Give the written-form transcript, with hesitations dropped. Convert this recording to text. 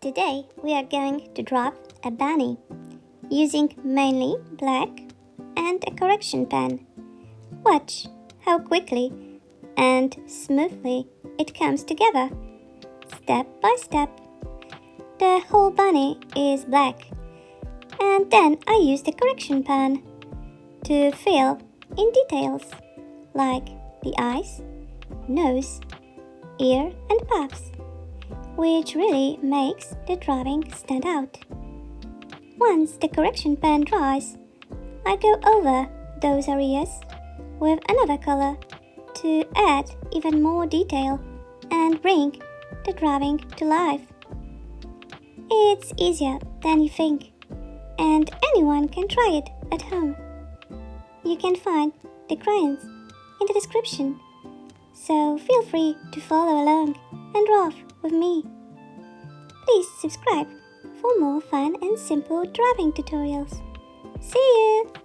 Today we are going to draw a bunny using mainly black and a correction pen. Watch how quickly and smoothly it comes together, step by step. The whole bunny is black, and then I use the correction pen to fill in details like the eyes, nose, ear and puffs, which really makes the drawing stand out. Once the correction pen dries, I go over those areas with another color to add even more detail and bring the drawing to life. It's easier than you think, and anyone can try it at home. You can find the crayons in the description, so feel free to follow along and draw with me. Please subscribe for more fun and simple drawing tutorials. See you!